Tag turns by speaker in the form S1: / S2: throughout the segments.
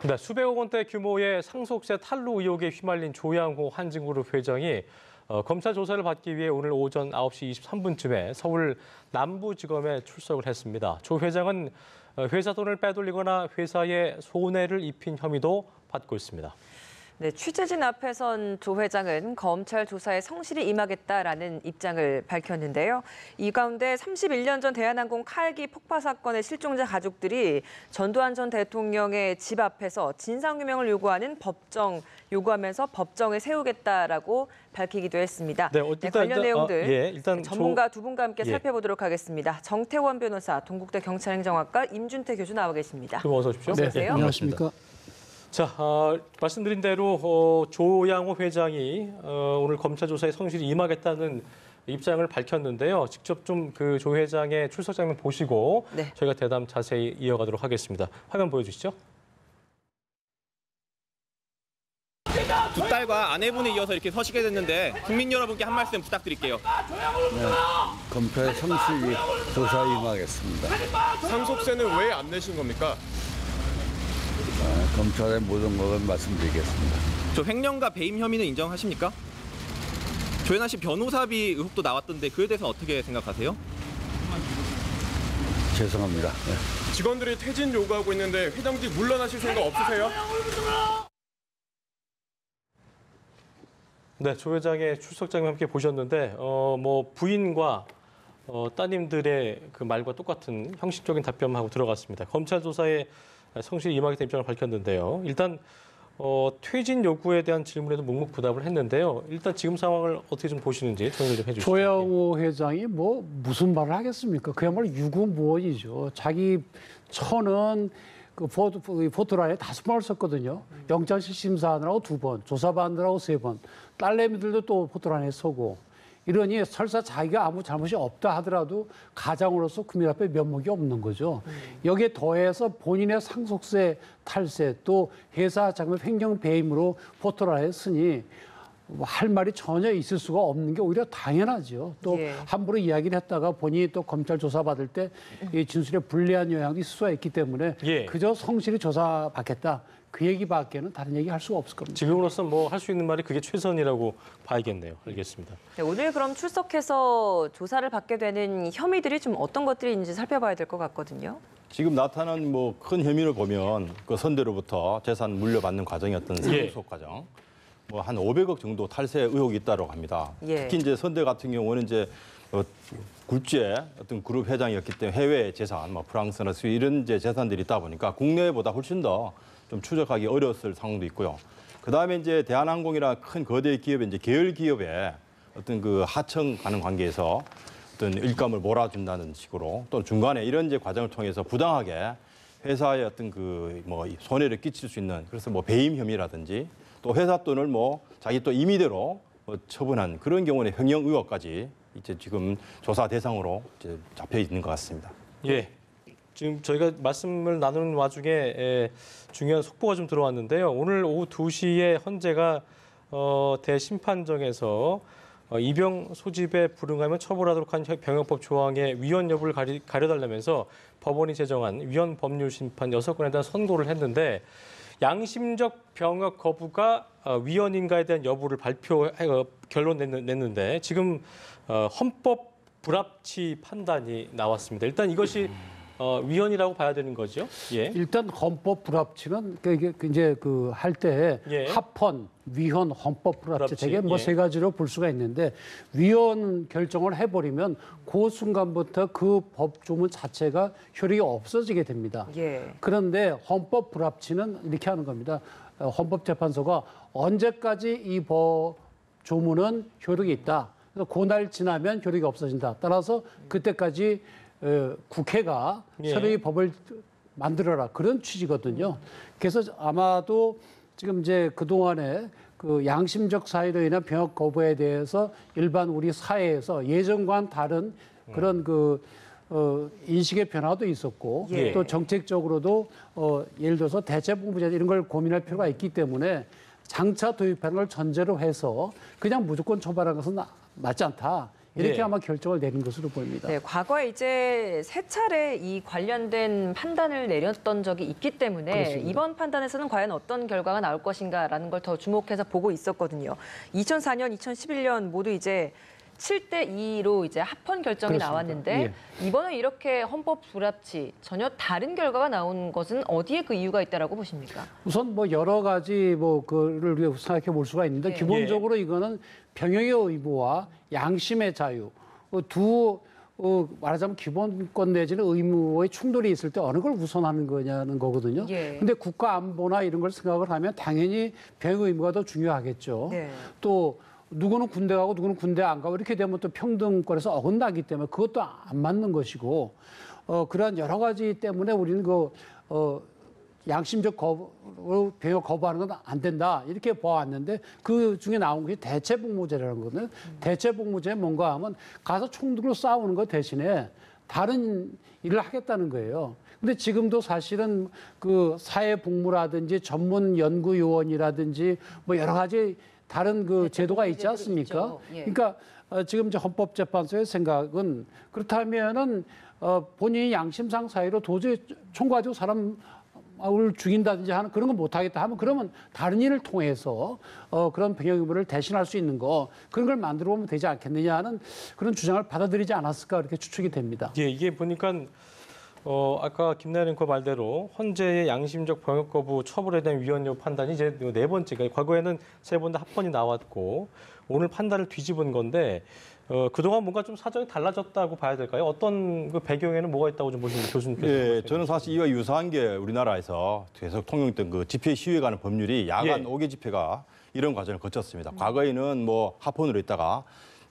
S1: 네, 수백억 원대 규모의 상속세 탈루 의혹에 휘말린 조양호 한진그룹 회장이 검찰 조사를 받기 위해 오늘 오전 9시 23분쯤에 서울 남부지검에 출석을 했습니다. 조 회장은 회사 돈을 빼돌리거나 회사에 손해를 입힌 혐의도 받고 있습니다.
S2: 네, 취재진 앞에선 조 회장은 검찰 조사에 성실히 임하겠다라는 입장을 밝혔는데요. 이 가운데 31년 전 대한항공 칼기 폭파 사건의 실종자 가족들이 전두환 전 대통령의 집 앞에서 진상규명을 요구하면서 법정을 세우겠다라고 밝히기도 했습니다.
S1: 네,
S2: 관련 내용들
S1: 일단
S2: 전문가 두 분과 함께 살펴보도록 하겠습니다. 정태원 변호사, 동국대 경찰행정학과 임준태 교수 나와 계십니다.
S1: 어서 오십시오.
S2: 어서 오세요.
S3: 네, 안녕하십니까.
S1: 자, 말씀드린 대로 조양호 회장이 오늘 검찰 조사에 성실히 임하겠다는 입장을 밝혔는데요. 직접 좀 그 조 회장의 출석 장면 보시고 저희가 대담 자세히 이어가도록 하겠습니다. 화면 보여주시죠.
S4: 두 딸과 아내분에 이어서 이렇게 서시게 됐는데 국민 여러분께 한 말씀 부탁드릴게요.
S3: 네, 검찰 성실히 조사에 임하겠습니다.
S5: 상속세는 왜 안 내신 겁니까?
S3: 검찰의 모든 것을 말씀드리겠습니다.
S4: 저 횡령과 배임 혐의는 인정하십니까? 조현아 씨 변호사비 의혹도 나왔던데 그에 대해서 어떻게 생각하세요?
S3: 죄송합니다. 네.
S5: 직원들이 퇴진 요구하고 있는데 회장직 물러나실 생각 없으세요?
S1: 네, 조 회장의 출석 장면 함께 보셨는데 뭐 부인과 따님들의 그 말과 똑같은 형식적인 답변하고 들어갔습니다. 검찰 조사에 성실히 임하겠다는 입장을 밝혔는데요. 일단 퇴진 요구에 대한 질문에도 묵묵부답을 했는데요. 일단 지금 상황을 어떻게 좀 보시는지 정리를 좀 해주시죠.
S6: 조양호 회장이 뭐 무슨 말을 하겠습니까? 그야말로 유구무원이죠. 자기 처는 그 포토라인에 5번을 썼거든요. 영장실심사하느라고 2번, 조사받느라고 3번, 딸내미들도 또 포토라인에 서고. 이러니 설사 자기가 아무 잘못이 없다 하더라도 가장으로서 국민 앞에 면목이 없는 거죠. 여기에 더해서 본인의 상속세 탈세 또 회사 자금 횡령 배임으로 포토라인에 쓰니 할 말이 전혀 있을 수가 없는 게 오히려 당연하죠. 또 함부로 이야기를 했다가 본인이 또 검찰 조사받을 때 이 진술에 불리한 영향도 있을 수가 있기 때문에 그저 성실히 조사받겠다. 그 얘기밖에는 다른 얘기 할 수가 없을 겁니다.
S1: 지금으로서 뭐 할 수 있는 말이 그게 최선이라고 봐야겠네요. 알겠습니다.
S2: 네, 오늘 그럼 출석해서 조사를 받게 되는 혐의들이 좀 어떤 것들이 있는지 살펴봐야 될 것 같거든요.
S7: 지금 나타난 뭐 큰 혐의를 보면 그 선대로부터 재산 물려받는 과정이었던 상속 과정, 뭐 한 500억 정도 탈세 의혹이 있다고 합니다. 특히 이제 선대 같은 경우는 이제 굴지의 어떤 그룹 회장이었기 때문에 해외 재산, 뭐 프랑스나 스위스 이런 이제 재산들이 있다 보니까 국내보다 훨씬 더 좀 추적하기 어려웠을 상황도 있고요. 그다음에 이제 대한항공이나 큰 거대 기업의 이제 계열 기업의 어떤 그 하청 가는 관계에서 어떤 일감을 몰아준다는 식으로 또 중간에 이런 이제 과정을 통해서 부당하게 회사의 어떤 그 뭐 손해를 끼칠 수 있는 그래서 뭐 배임 혐의라든지 또 회사 돈을 뭐 자기 또 임의대로 뭐 처분한 그런 경우는 횡령 의혹까지 이제 지금 조사 대상으로 이제 잡혀 있는 것 같습니다.
S1: 예. 지금 저희가 말씀을 나누는 와중에 중요한 속보가 좀 들어왔는데요. 오늘 오후 2시에 헌재가 대심판정에서 입영 소집에 불응하면 처벌하도록 한 병역법 조항의 위헌 여부를 가려달라면서 법원이 제정한 위헌 법률 심판 6건에 대한 선고를 했는데 양심적 병역 거부가 위헌인가에 대한 여부를 결론 냈는데 지금 헌법 불합치 판단이 나왔습니다. 일단 이것이 위헌이라고 봐야 되는 거죠? 예.
S6: 일단 헌법 불합치는 이게 이제 그 할 때 합헌, 위헌, 헌법 불합치 되게 뭐 3가지로 볼 수가 있는데 위헌 결정을 해버리면 그 순간부터 그 법 조문 자체가 효력이 없어지게 됩니다. 그런데 헌법 불합치는 이렇게 하는 겁니다. 헌법재판소가 언제까지 이 법 조문은 효력이 있다. 그래서 그날 지나면 효력이 없어진다. 따라서 그때까지 국회가 새로이 법을 만들어라 그런 취지거든요. 그래서 아마도 지금 이제 그동안에 그 양심적 사유로 인한 병역 거부에 대해서 일반 우리 사회에서 예전과는 다른 그런 그 인식의 변화도 있었고 또 정책적으로도 예를 들어서 대체본부제 이런 걸 고민할 필요가 있기 때문에 장차 도입하는 걸 전제로 해서 그냥 무조건 처벌하는 것은 맞지 않다. 이렇게
S1: 예.
S6: 아마 결정을 내린 것으로 보입니다.
S2: 네, 과거에 이제 세 차례 이 관련된 판단을 내렸던 적이 있기 때문에
S6: 그렇습니다.
S2: 이번 판단에서는 과연 어떤 결과가 나올 것인가라는 걸 더 주목해서 보고 있었거든요. 2004년, 2011년 모두 이제 7대2로 이제 합헌 결정이
S6: 그렇습니다.
S2: 나왔는데 이번에 이렇게 헌법 불합치 전혀 다른 결과가 나온 것은 어디에 그 이유가 있다라고 보십니까?
S6: 우선 뭐 여러 가지 뭐 그를 우리가 생각해 볼 수가 있는데
S2: 네.
S6: 기본적으로 이거는 병역의 의무와 양심의 자유 말하자면 기본권 내지는 의무의 충돌이 있을 때 어느 걸 우선하는 거냐는 거거든요.
S2: 예.
S6: 근데 국가 안보나 이런 걸 생각을 하면 당연히 병역 의무가 더 중요하겠죠.
S2: 네.
S6: 또 누구는 군대 가고 누구는 군대 안 가고 이렇게 되면 또 평등권에서 어긋나기 때문에 그것도 안 맞는 것이고 그러한 여러 가지 때문에 우리는 양심적 병역 거부하는 건 안 된다 이렇게 보았는데 그 중에 나온 것이 대체복무제라는 거거든요. 대체복무제 뭔가 하면 가서 총 들고 싸우는 것 대신에 다른 일을 하겠다는 거예요. 근데 지금도 사실은 그 사회복무라든지 전문 연구요원이라든지 뭐 여러 가지 다른 그 제도가 있지 않습니까?
S2: 예.
S6: 그러니까 지금 이제 헌법재판소의 생각은 그렇다면은 본인이 양심상 사유로 도저히 총 가지고 사람을 죽인다든지 하는 그런 건 못하겠다 하면 그러면 다른 일을 통해서 그런 병역 의무를 대신할 수 있는 거 그런 걸 만들어 보면 되지 않겠느냐 하는 그런 주장을 받아들이지 않았을까 이렇게 추측이 됩니다.
S1: 예, 이게 보니까 아까 김나연 앵커 말대로 헌재의 양심적 병역 거부 처벌에 대한 위헌 여부 판단이 이제 네 번째가 과거에는 세 번 다 합헌이 나왔고 오늘 판단을 뒤집은 건데 그동안 뭔가 좀 사정이 달라졌다고 봐야 될까요? 어떤 그 배경에는 뭐가 있다고 좀 보시는 교수님께서?
S7: 예, 저는 사실 이와 유사한 게 우리나라에서 계속 통용된 그 집회 시위에 관한 법률이 야간
S1: 예.
S7: 5개 집회가 이런 과정을 거쳤습니다. 과거에는 뭐 합헌으로 있다가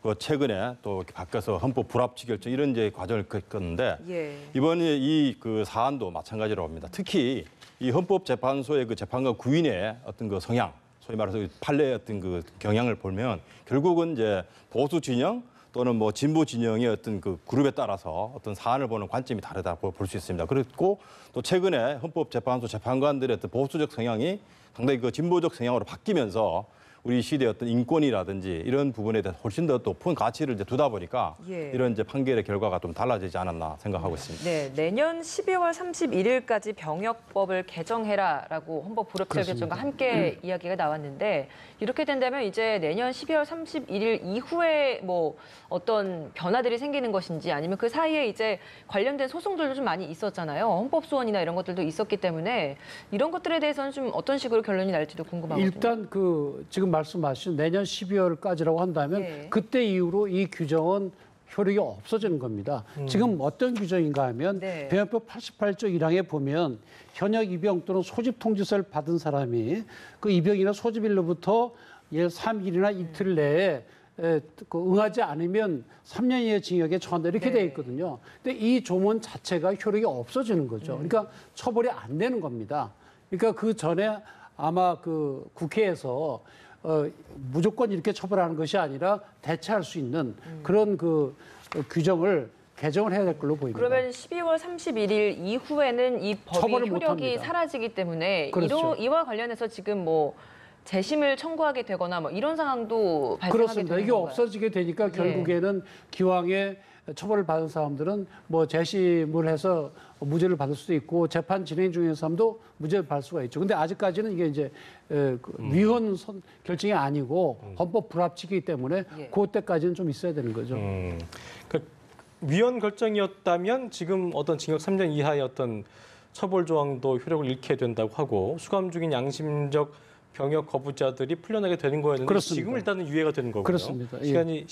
S7: 그 최근에 또 이렇게 바뀌어서 헌법 불합치 결정 이런 이제 과정을 겪었는데
S2: 예.
S7: 이번에 이 그 사안도 마찬가지라고 합니다. 특히 이 헌법재판소의 그 재판관 구인의 어떤 그 성향, 소위 말해서 판례의 어떤 그 경향을 보면 결국은 이제 보수 진영 또는 뭐 진보 진영의 어떤 그 그룹에 따라서 어떤 사안을 보는 관점이 다르다고 볼 수 있습니다. 그리고 또 최근에 헌법재판소 재판관들의 어떤 보수적 성향이 상당히 그 진보적 성향으로 바뀌면서 우리 시대의 어떤 인권이라든지 이런 부분에 대해서 훨씬 더 높은 가치를 이제 두다 보니까
S2: 예.
S7: 이런 이제 판결의 결과가 좀 달라지지 않았나 생각하고 있습니다.
S2: 네, 내년 12월 31일까지 병역법을 개정해라라고 헌법 불합치 결정과 함께 이야기가 나왔는데 이렇게 된다면 이제 내년 12월 31일 이후에 뭐 어떤 변화들이 생기는 것인지 아니면 그 사이에 이제 관련된 소송들도 좀 많이 있었잖아요. 헌법소원이나 이런 것들도 있었기 때문에 이런 것들에 대해서는 좀 어떤 식으로 결론이 날지도 궁금하거든요.
S6: 일단 지금 말씀하신 내년 12월까지라고 한다면
S2: 예.
S6: 그때 이후로 이 규정은 효력이 없어지는 겁니다. 지금 어떤 규정인가 하면
S2: 네.
S6: 병역법 88조 1항에 보면 현역 입영 또는 소집 통지서를 받은 사람이 그 입영이나 소집일로부터 3일이나 이틀 내에 응하지 않으면 3년 이하의 징역에 처한다 이렇게
S2: 네.
S6: 돼 있거든요. 근데 이 조문 자체가 효력이 없어지는 거죠. 그러니까 처벌이 안 되는 겁니다. 그러니까 그 전에 아마 그 국회에서 무조건 이렇게 처벌하는 것이 아니라 대체할 수 있는 그런 그 규정을 개정을 해야 될 걸로 보입니다.
S2: 그러면 12월 31일 이후에는 이 법이
S6: 처벌을
S2: 효력이
S6: 못합니다.
S2: 사라지기 때문에
S6: 그렇죠.
S2: 이와 관련해서 지금 뭐 재심을 청구하게 되거나 뭐 이런 상황도 발생하게
S6: 그렇습니다.
S2: 되는
S6: 이게
S2: 건가요?
S6: 없어지게 되니까 결국에는 기왕에 처벌을 받은 사람들은 뭐 재심을 해서 무죄를 받을 수도 있고 재판 진행 중인 사람도 무죄를 받을 수가 있죠. 근데 아직까지는 이게 이제 위헌 결정이 아니고 헌법 불합치이기 때문에 그때까지는 좀 있어야 되는 거죠.
S1: 그러니까 위헌 결정이었다면 지금 어떤 징역 3년 이하의 어떤 처벌 조항도 효력을 잃게 된다고 하고 수감 중인 양심적 병역 거부자들이 풀려나게 되는 거였는데
S6: 그렇습니다.
S1: 지금 일단은 유예가 되는 거고요.
S6: 그렇습니다. 예.
S1: 시간이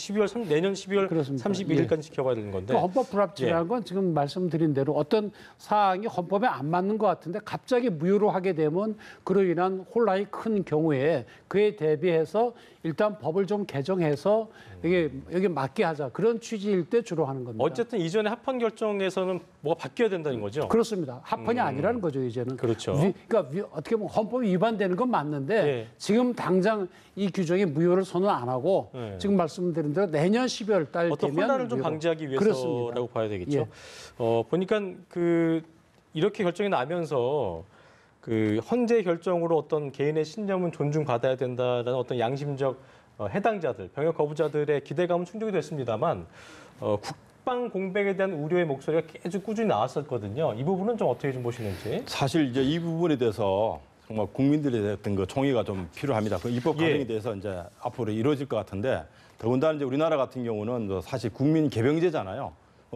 S1: 내년 12월
S6: 그렇습니다.
S1: 31일까지 지켜봐야 되는 건데.
S6: 그 헌법 불합치라는 건 지금 말씀드린 대로 어떤 사항이 헌법에 안 맞는 것 같은데 갑자기 무효로 하게 되면 그로 인한 혼란이 큰 경우에 그에 대비해서 일단 법을 좀 개정해서 여기 맞게 하자 그런 취지일 때 주로 하는 겁니다.
S1: 어쨌든 이전에 합헌 결정에서는 뭐가 바뀌어야 된다는 거죠.
S6: 그렇습니다. 합헌이 아니라는 거죠 이제는.
S1: 그렇죠.
S6: 그러니까 어떻게 보면 헌법이 위반되는 건 맞는데
S1: 예.
S6: 지금 당장 이 규정이 무효를 선언 안 하고 지금 말씀드린 대로 내년 12월 달
S1: 어떤
S6: 되면
S1: 혼란을 좀 방지하기 위해서라고
S6: 그렇습니다.
S1: 봐야 되겠죠.
S6: 예.
S1: 보니까 이렇게 결정이 나면서 그 헌재 결정으로 어떤 개인의 신념은 존중받아야 된다라는 어떤 양심적 해당자들, 병역 거부자들의 기대감은 충족이 됐습니다만 국방 공백에 대한 우려의 목소리가 계속 꾸준히 나왔었거든요. 이 부분은 좀 어떻게 좀 보시는지?
S7: 사실 이제 이 부분에 대해서 정말 국민들의 어떤 그 총의가 좀 필요합니다. 그 입법 과정에 대해서 이제 앞으로 이루어질 것 같은데 더군다나 이제 우리나라 같은 경우는 사실 국민 개병제잖아요.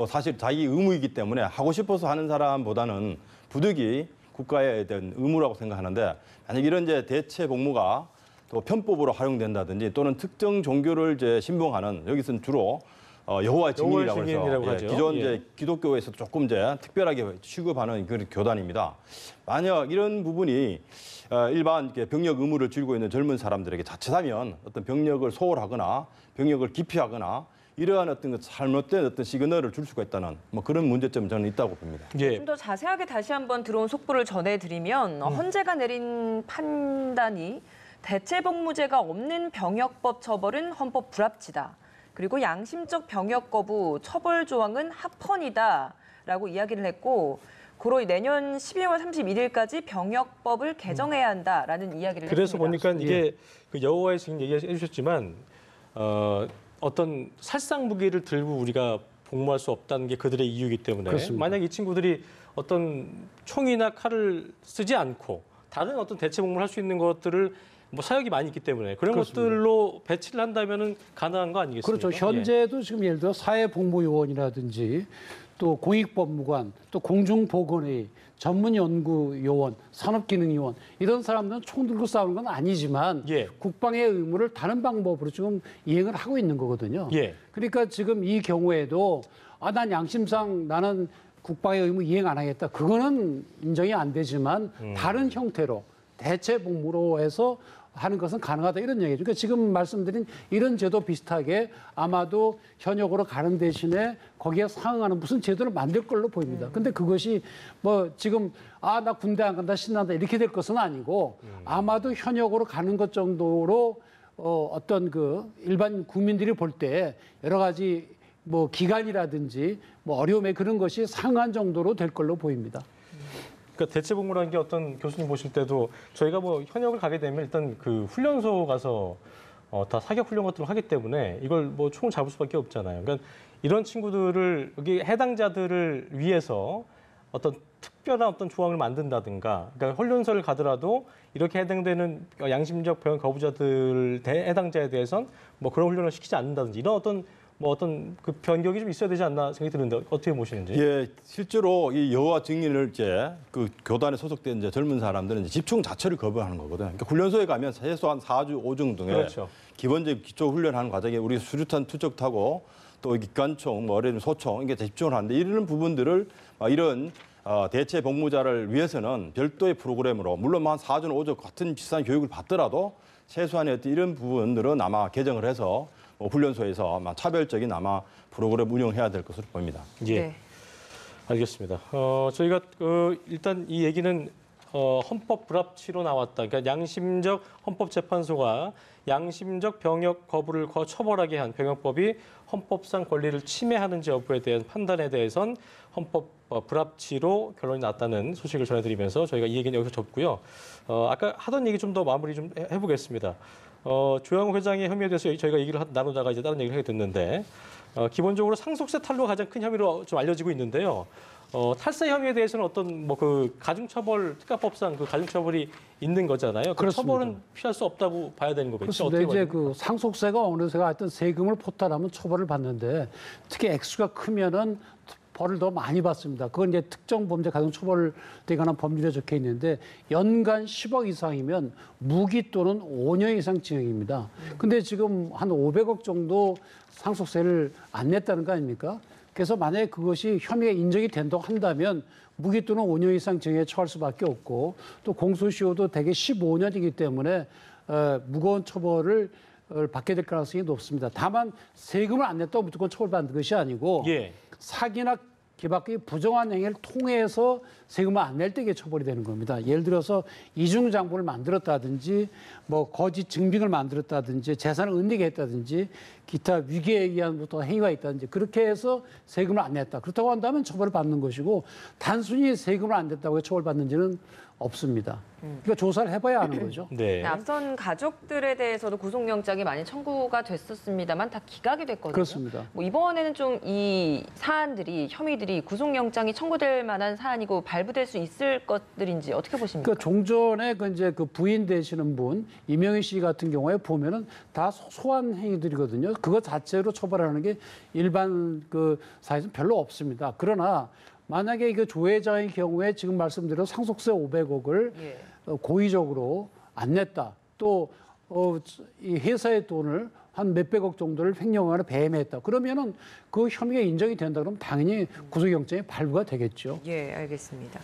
S7: 사실 자기 의무이기 때문에 하고 싶어서 하는 사람보다는 부득이 국가에 대한 의무라고 생각하는데 만약 이런 이제 대체 복무가 또 편법으로 활용된다든지 또는 특정 종교를 이제 신봉하는 여기서는 주로 여호와의 증인이라고 해서 기존 이제 기독교에서 조금 이제 특별하게 취급하는 그런 교단입니다. 만약 이런 부분이 일반 병역 의무를 지고 있는 젊은 사람들에게 자칫하면 어떤 병역을 소홀하거나 병역을 기피하거나 이러한 어떤 잘못된 어떤 시그널을 줄 수가 있다는 뭐 그런 문제점은 저는 있다고 봅니다.
S2: 좀 더 자세하게 다시 한번 들어온 속보를 전해드리면 헌재가 내린 판단이 대체복무제가 없는 병역법 처벌은 헌법 불합치다. 그리고 양심적 병역 거부 처벌 조항은 합헌이다라고 이야기를 했고 고로 내년 12월 31일까지 병역법을 개정해야 한다라는 이야기를
S1: 그래서
S2: 했습니다.
S1: 보니까 이게 그 여호와의 증인 얘기해 주셨지만 어떤 살상 무기를 들고 우리가 복무할 수 없다는 게 그들의 이유이기 때문에
S6: 그렇습니다.
S1: 만약 이 친구들이 어떤 총이나 칼을 쓰지 않고 다른 어떤 대체 복무를 할 수 있는 것들을 뭐 사역이 많이 있기 때문에 그런
S6: 그렇습니다.
S1: 것들로 배치를 한다면은 가능한 거 아니겠습니까?
S6: 그렇죠. 현재도 지금 예를 들어 사회복무요원이라든지 또 공익법무관, 또 공중보건의 전문연구요원, 산업기능요원 이런 사람들은 총 들고 싸우는 건 아니지만 국방의 의무를 다른 방법으로 지금 이행을 하고 있는 거거든요. 그러니까 지금 이 경우에도 난 양심상 나는 국방의 의무 이행 안 하겠다. 그거는 인정이 안 되지만 다른 형태로 대체 복무로 해서 하는 것은 가능하다 이런 얘기죠. 그러니까 지금 말씀드린 이런 제도 비슷하게 아마도 현역으로 가는 대신에 거기에 상응하는 무슨 제도를 만들 걸로 보입니다. 근데 그것이 뭐 지금 나 군대 안 간다 신난다 이렇게 될 것은 아니고 아마도 현역으로 가는 것 정도로 어떤 그 일반 국민들이 볼 때 여러 가지 뭐 기간이라든지 뭐 어려움에 그런 것이 상한 정도로 될 걸로 보입니다.
S1: 그러니까 대체 복무라는 게 어떤 교수님 보실 때도 저희가 뭐 현역을 가게 되면 일단 그 훈련소 가서 다 사격 훈련 같은 걸 하기 때문에 이걸 뭐 총을 잡을 수밖에 없잖아요. 그러니까 이런 친구들을 여기 해당자들을 위해서 어떤 특별한 어떤 조항을 만든다든가, 그러니까 훈련소를 가더라도 이렇게 해당되는 양심적 병역 거부자들 해당자에 대해서는 뭐 그런 훈련을 시키지 않는다든지 이런 어떤 그 변경이 좀 있어야 되지 않나 생각이 드는데 어떻게 보시는지?
S7: 예, 실제로 이 여호와 증인을 이제 그 교단에 소속된 이제 젊은 사람들은 이제 집중 자체를 거부하는 거거든요. 그러니까 훈련소에 가면 최소한 4주, 5주 등의 기본적인 기초 훈련하는 과정에 우리 수류탄 투척 타고 또 기관총, 뭐 어린 소총 이게 집중을 하는데 이런 부분들을 이런 대체 복무자를 위해서는 별도의 프로그램으로 물론 한 4주, 5주 같은 비슷한 교육을 받더라도 최소한의 어떤 이런 부분들은 아마 개정을 해서 훈련소에서 아마 차별적인 아마 프로그램 운영해야 될 것으로 보입니다.
S1: 예, 알겠습니다. 저희가 일단 이 얘기는 헌법 불합치로 나왔다. 그러니까 양심적 헌법재판소가 양심적 병역 거부를 처벌하게 한 병역법이 헌법상 권리를 침해하는지 여부에 대한 판단에 대해선 헌법 불합치로 결론이 났다는 소식을 전해드리면서 저희가 이 얘기는 여기서 접고요. 아까 하던 얘기 좀 더 마무리 좀 해보겠습니다. 조양호 회장의 혐의에 대해서 저희가 얘기를 나누다가 이제 다른 얘기를 하게 됐는데 기본적으로 상속세 탈루가 가장 큰 혐의로 좀 알려지고 있는데요. 탈세 혐의에 대해서는 어떤 뭐 그 가중처벌 특가법상 그 가중처벌이 있는 거잖아요. 그 처벌은 피할 수 없다고 봐야 되는 거겠죠.
S6: 그렇습니다. 이제 그 상속세가 어느새가 하여튼 세금을 포탈하면 처벌을 받는데 특히 액수가 크면은 벌을 더 많이 받습니다. 그건 이제 특정 범죄 가중처벌에 관한 법률에 적혀 있는데 연간 10억 이상이면 무기 또는 5년 이상 징역입니다. 근데 지금 한 500억 정도 상속세를 안 냈다는 거 아닙니까? 그래서 만약에 그것이 혐의가 인정이 된다고 한다면 무기 또는 5년 이상 징역에 처할 수밖에 없고 또 공소시효도 대개 15년이기 때문에 무거운 처벌을 받게 될 가능성이 높습니다. 다만 세금을 안 냈다고 무조건 처벌받는 것이 아니고 사기나 기박의 부정한 행위를 통해서 세금을 안 낼 때 이게 처벌이 되는 겁니다. 예를 들어서 이중장부를 만들었다든지 뭐 거짓 증빙을 만들었다든지 재산을 은닉에 했다든지 기타 위계에 의한 또 행위가 있다든지 그렇게 해서 세금을 안 냈다. 그렇다고 한다면 처벌을 받는 것이고 단순히 세금을 안 냈다고 처벌받는지는 없습니다. 그러니까 조사를 해봐야 하는 거죠.
S1: 네.
S2: 앞선 가족들에 대해서도 구속영장이 많이 청구가 됐었습니다만 다 기각이 됐거든요.
S6: 그렇습니다.
S2: 뭐 이번에는 좀 이 사안들이 혐의들이 구속영장이 청구될 만한 사안이고 발부될 수 있을 것들인지 어떻게 보십니까?
S6: 그 종전에 그 이제 그 부인 되시는 분 이명희 씨 같은 경우에 보면은 다 소소한 행위들이거든요. 그거 자체로 처벌하는 게 일반 그 사회에서 별로 없습니다. 그러나 만약에 이거 조 회장의 경우에 지금 말씀드린 상속세 500억을 고의적으로 안 냈다. 또 이 회사의 돈을 한 몇백억 정도를 횡령하는 배임했다. 그러면은 그 혐의가 인정이 된다. 그러면 당연히 구속영장이 발부가 되겠죠.
S2: 예, 알겠습니다.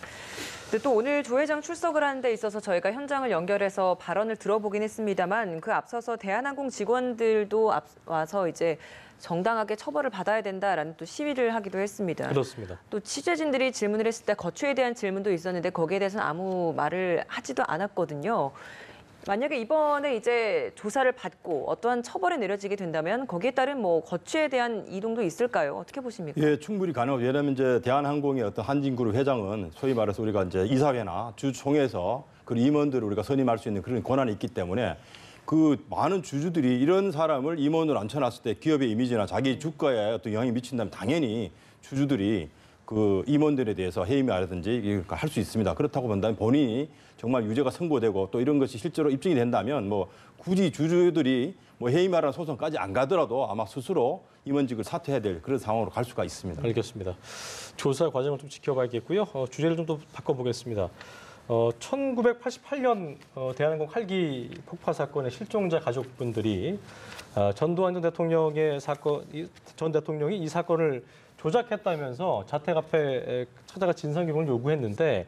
S2: 근데 또 오늘 조 회장 출석을 하는 데 있어서 저희가 현장을 연결해서 발언을 들어보긴 했습니다만 그 앞서서 대한항공 직원들도 와서 이제 정당하게 처벌을 받아야 된다라는 또 시위를 하기도 했습니다.
S1: 그렇습니다.
S2: 또 취재진들이 질문을 했을 때 거취에 대한 질문도 있었는데 거기에 대해서는 아무 말을 하지도 않았거든요. 만약에 이번에 이제 조사를 받고 어떠한 처벌이 내려지게 된다면 거기에 따른 뭐 거취에 대한 이동도 있을까요? 어떻게 보십니까?
S7: 예, 충분히 가능하고 왜냐하면 이제 대한항공의 어떤 한진그룹 회장은 소위 말해서 우리가 이제 이사회나 주총회에서 그 임원들을 우리가 선임할 수 있는 그런 권한이 있기 때문에 그 많은 주주들이 이런 사람을 임원으로 앉혀놨을 때 기업의 이미지나 자기 주가에 어떤 영향이 미친다면 당연히 주주들이 그 임원들에 대해서 해임이라든지 할 수 있습니다. 그렇다고 본다면 본인이 정말 유죄가 선고되고 또 이런 것이 실제로 입증이 된다면 뭐 굳이 주주들이 뭐 해임하라는 소송까지 안 가더라도 아마 스스로 임원직을 사퇴해야 될 그런 상황으로 갈 수가 있습니다.
S1: 알겠습니다. 조사 과정을 좀 지켜봐야겠고요. 주제를 좀 더 바꿔보겠습니다. 1988년 대한항공 헬기 폭파 사건의 실종자 가족분들이 전두환 전 대통령의 전 대통령이 이 사건을 조작했다면서 자택 앞에 찾아가 진상규명을 요구했는데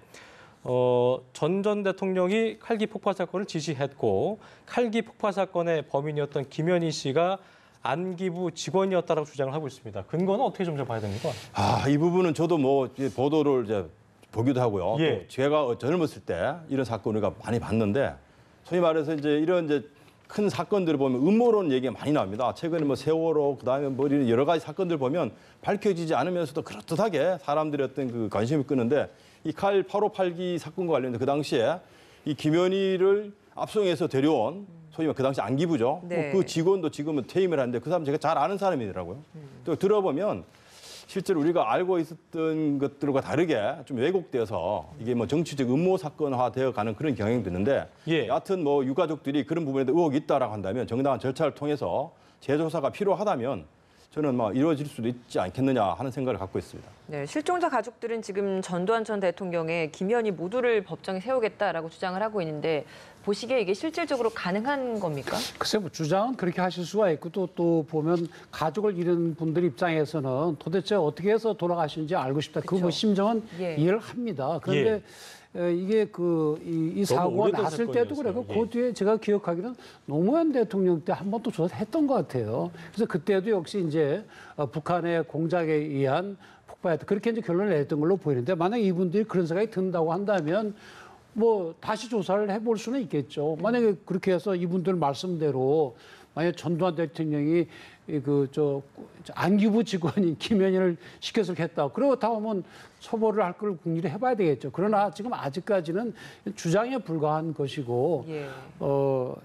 S1: 전 대통령이 헬기 폭파 사건을 지시했고 헬기 폭파 사건의 범인이었던 김현희 씨가 안기부 직원이었다라고 주장을 하고 있습니다. 근거는 어떻게 좀 봐야 됩니까?
S7: 이 부분은 저도 뭐 보도를 이제 보기도 하고요.
S1: 예.
S7: 또 제가 젊었을 때 이런 사건 우리가 많이 봤는데 소위 말해서 이제 이런 이제 큰 사건들을 보면 음모론 얘기가 많이 나옵니다. 최근에 뭐 세월호 그다음에 뭐 이런 여러 가지 사건들 보면 밝혀지지 않으면서도 그럴듯하게 사람들의 어떤 그 관심을 끄는데 이 칼 858기 사건과 관련해서 그 당시에 이 김현희를 압송해서 데려온 소위 그 당시 안기부죠.
S2: 네.
S7: 그 직원도 지금은 퇴임을 하는데 그 사람 제가 잘 아는 사람이더라고요. 또 들어보면 실제로 우리가 알고 있었던 것들과 다르게 좀 왜곡돼서 이게 뭐 정치적 음모 사건화 되어 가는 그런 경향도 있는데 여하튼 뭐 유가족들이 그런 부분에도 의혹이 있다라고 한다면 정당한 절차를 통해서 재조사가 필요하다면 저는 뭐 이루어질 수도 있지 않겠느냐 하는 생각을 갖고 있습니다.
S2: 네, 실종자 가족들은 지금 전두환 전 대통령의 김현희 모두를 법정에 세우겠다라고 주장을 하고 있는데 보시기에 이게 실질적으로 가능한 겁니까?
S6: 글쎄 뭐 주장은 그렇게 하실 수가 있고 또 보면 가족을 잃은 분들 입장에서는 도대체 어떻게 해서 돌아가시는지 알고 싶다. 그 뭐 심정은 이해를 합니다. 그런데 이게 이 사고가 났을 때도 그래요. 그 뒤에 제가 기억하기로는 노무현 대통령 때 한 번 또 조사했던 것 같아요. 그래서 그때도 역시 이제 북한의 공작에 의한 폭파였다. 그렇게 이제 결론을 냈던 걸로 보이는데 만약 이분들이 그런 생각이 든다고 한다면 뭐 다시 조사를 해볼 수는 있겠죠. 만약에 그렇게 해서 이분들 말씀대로 만약 전두환 대통령이 안기부 직원인 김현희를 시켜서 했다. 그렇다면 처벌을 할 걸 궁리를 해봐야 되겠죠. 그러나 지금 아직까지는 주장에 불과한 것이고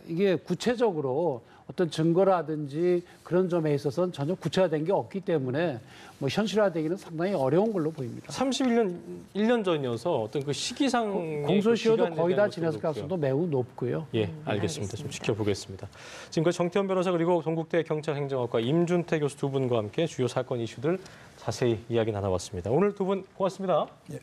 S6: 이게 구체적으로 어떤 증거라든지 그런 점에 있어서는 전혀 구체화된 게 없기 때문에 뭐 현실화되기는 상당히 어려운 걸로 보입니다.
S1: 1년 전이어서 어떤 그 시기상
S6: 공소시효도 거의 다 지났을 가능성도 매우 높고요.
S1: 예, 알겠습니다. 좀 지켜보겠습니다. 지금까지 정태현 변호사 그리고 건국대 경찰행정학과 임준태 교수 두 분과 함께 주요 사건 이슈들 자세히 이야기 나눠봤습니다. 오늘 두 분 고맙습니다.
S7: 예.